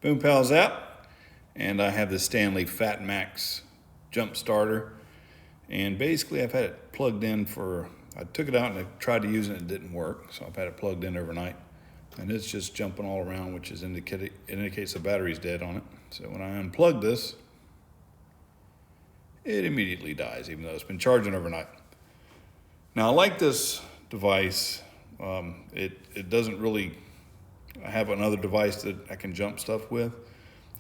Boom Pal's out, and I have the Stanley FatMax jump starter. And basically I've had it plugged in I took it out and I tried to use it and it didn't work. So I've had it plugged in overnight. And it's just jumping all around, which is indicates the battery's dead on it. So when I unplug this, it immediately dies, even though it's been charging overnight. Now I like this device. It doesn't really, I have another device that I can jump stuff with.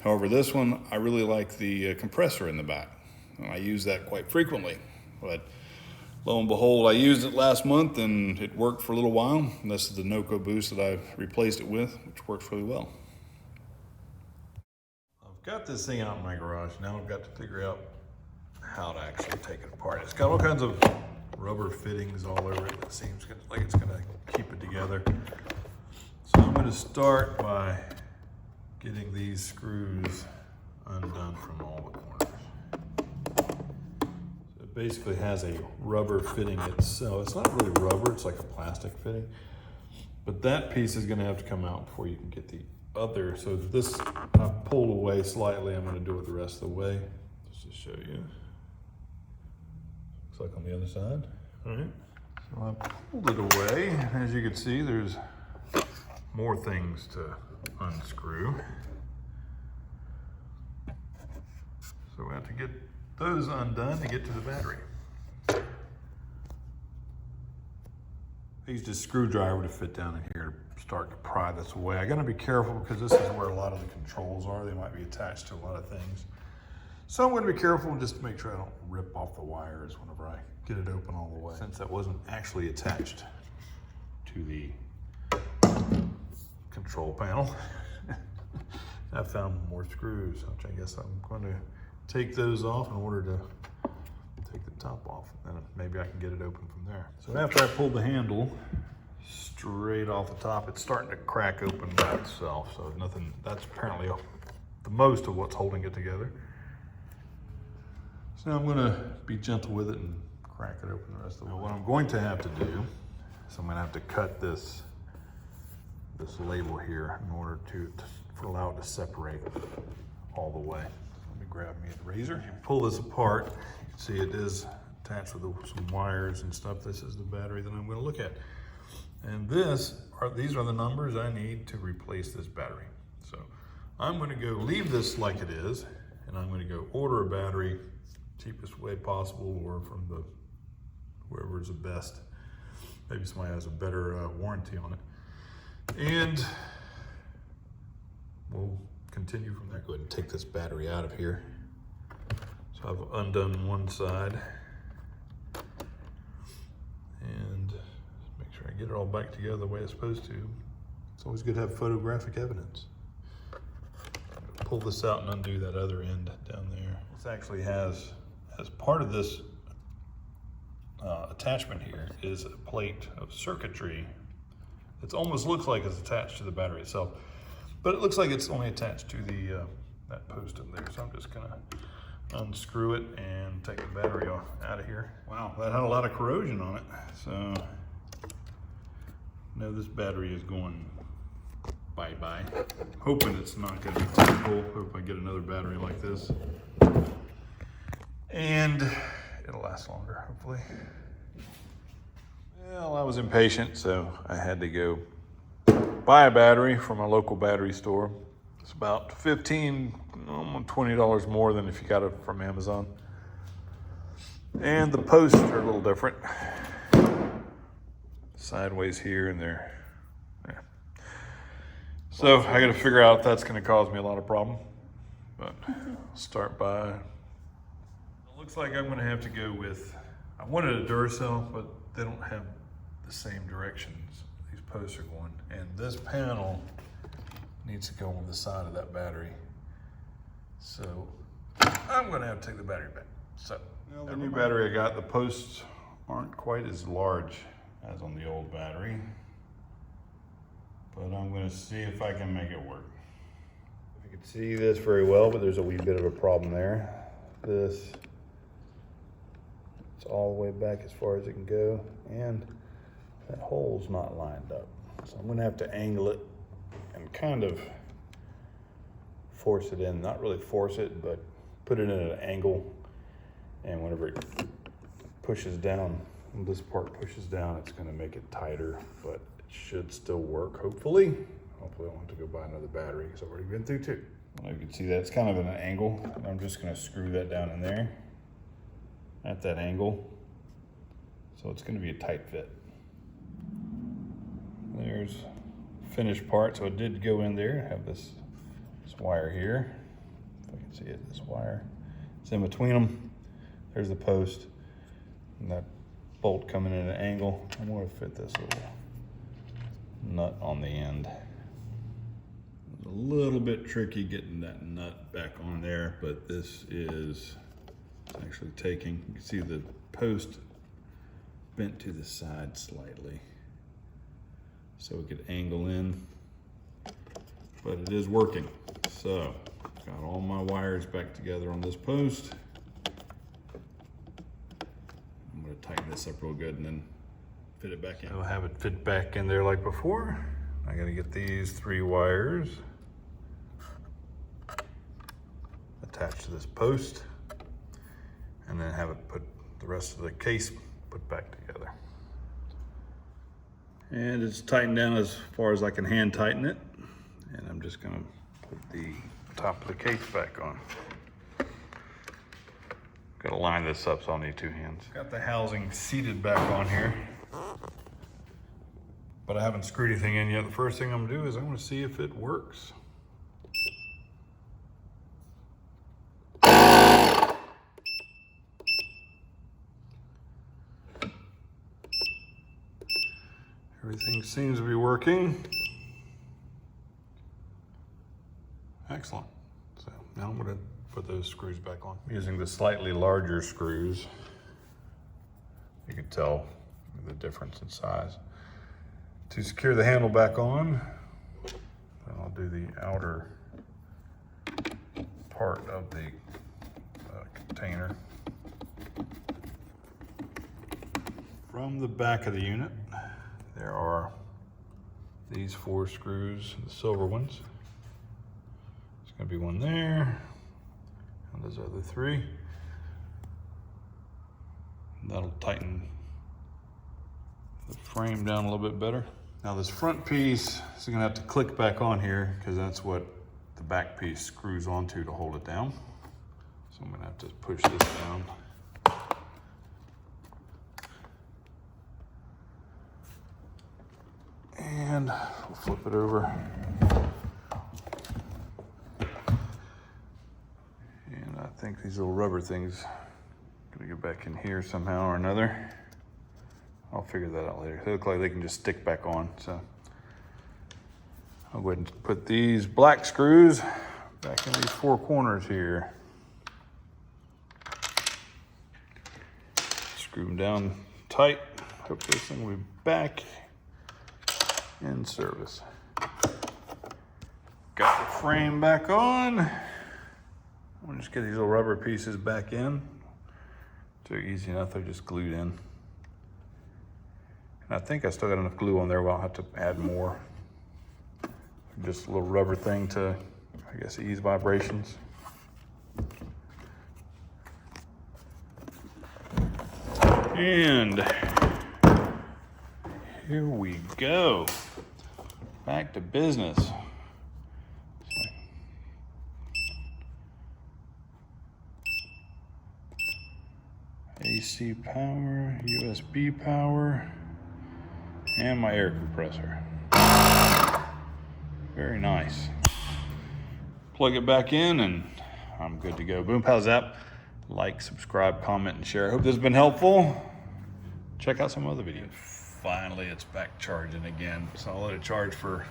However, this one, I really like the compressor in the back. I use that quite frequently, but lo and behold, I used it last month and it worked for a little while. And this is the NOCO boost that I've replaced it with, which works really well. I've got this thing out in my garage. Now I've got to figure out how to actually take it apart. It's got all kinds of rubber fittings all over it. It seems like it's gonna keep it together. So I'm gonna start by getting these screws undone from all the corners. So it basically has a rubber fitting itself. It's not really rubber, it's like a plastic fitting. But that piece is gonna have to come out before you can get the other. So this, I've pulled away slightly. I'm gonna do it the rest of the way, just to show you. Looks like on the other side. All right. So I pulled it away. As you can see, there's more things to unscrew. So we have to get those undone to get to the battery. I used a screwdriver to fit down in here to start to pry this away. I gotta be careful because this is where a lot of the controls are. They might be attached to a lot of things. So I'm gonna be careful just to make sure I don't rip off the wires whenever I get it open all the way. Since that wasn't actually attached to the control panel, I found more screws, which I guess I'm going to take those off in order to take the top off. And then maybe I can get it open from there. So after I pulled the handle straight off the top, it's starting to crack open by itself. So nothing, that's apparently the most of what's holding it together. So now I'm gonna be gentle with it and crack it open the rest of the way. What I'm going to have to do is I'm gonna have to cut this label here in order to allow it to separate all the way. Let me grab me a razor and pull this apart. You can see it is attached with some wires and stuff. This is the battery that I'm gonna look at. And these are the numbers I need to replace this battery. So I'm gonna go leave this like it is, and I'm gonna go order a battery cheapest way possible, or from whoever's the best. Maybe somebody has a better warranty on it. And we'll continue from there. Go ahead and take this battery out of here. So I've undone one side. And make sure I get it all back together the way it's supposed to. It's always good to have photographic evidence. Pull this out and undo that other end down there. This actually has, as part of this attachment here, is a plate of circuitry. It almost looks like it's attached to the battery itself, but it looks like it's only attached to the that post up there. So I'm just gonna unscrew it and take the battery out of here. Wow, that had a lot of corrosion on it. So now this battery is going bye-bye. Hoping it's not gonna be typical. Hope I get another battery like this. And it'll last longer, hopefully. Well, I was impatient, so I had to go buy a battery from a local battery store. It's about $15, $20 more than if you got it from Amazon. And the posts are a little different. Sideways here and there. Yeah. So I gotta figure out if that's gonna cause me a lot of problem. But I'll start by, it looks like I'm gonna have to go with, I wanted a Duracell, but they don't have the same directions these posts are going. And this panel needs to go on the side of that battery. So I'm gonna have to take the battery back. So the new battery I got, the posts aren't quite as large as on the old battery, but I'm gonna see if I can make it work. You can see this very well, but there's a wee bit of a problem there. It's all the way back as far as it can go, and that hole's not lined up. So I'm gonna have to angle it and kind of force it in, not really force it, but put it in an angle. And whenever it pushes down, when this part pushes down, it's gonna make it tighter, but it should still work, hopefully. Hopefully I don't have to go buy another battery because I've already been through two. Well, you can see that it's kind of at an angle. I'm just gonna screw that down in there at that angle. So it's gonna be a tight fit. There's finished part. So it did go in there. I have this wire here. If I can see it, this wire. It's in between them. There's the post. And that bolt coming in at an angle. I'm gonna fit this little nut on the end. It's a little bit tricky getting that nut back on there, but this is actually taking, you can see the post bent to the side slightly. So we could angle in, but it is working. So, got all my wires back together on this post. I'm gonna tighten this up real good and then fit it back in. I'll have it fit back in there like before. I gotta get these 3 wires attached to this post and then have it put the rest of the case put back together. And it's tightened down as far as I can hand tighten it. And I'm just gonna put the top of the case back on. Gotta line this up, so I'll need 2 hands. Got the housing seated back on here, but I haven't screwed anything in yet. The first thing I'm gonna do is I'm gonna see if it works. Everything seems to be working. Excellent. So now I'm gonna put those screws back on. Using the slightly larger screws, you can tell the difference in size. To secure the handle back on, I'll do the outer part of the container. From the back of the unit, there are these 4 screws, the silver ones. There's gonna be one there, and those other 3. That'll tighten the frame down a little bit better. Now this front piece is gonna have to click back on here because that's what the back piece screws onto to hold it down. So I'm gonna have to push this down. And we'll flip it over. And I think these little rubber things are gonna get back in here somehow or another. I'll figure that out later. They look like they can just stick back on. So I'll go ahead and put these black screws back in these 4 corners here. Screw them down tight. Hope this thing will be back in service. Got the frame back on. I'm gonna just get these little rubber pieces back in. They're easy enough, they're just glued in. And I think I still got enough glue on there where I'll have to add more. Just a little rubber thing to, I guess, ease vibrations. And here we go. Back to business. AC power, USB power, and my air compressor. Very nice. Plug it back in and I'm good to go. Boom Pow Zap. Like, subscribe, comment, and share. I hope this has been helpful. Check out some other videos. Finally, it's back charging again. So I'll let it charge for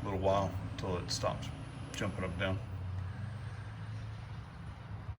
a little while until it stops jumping up and down.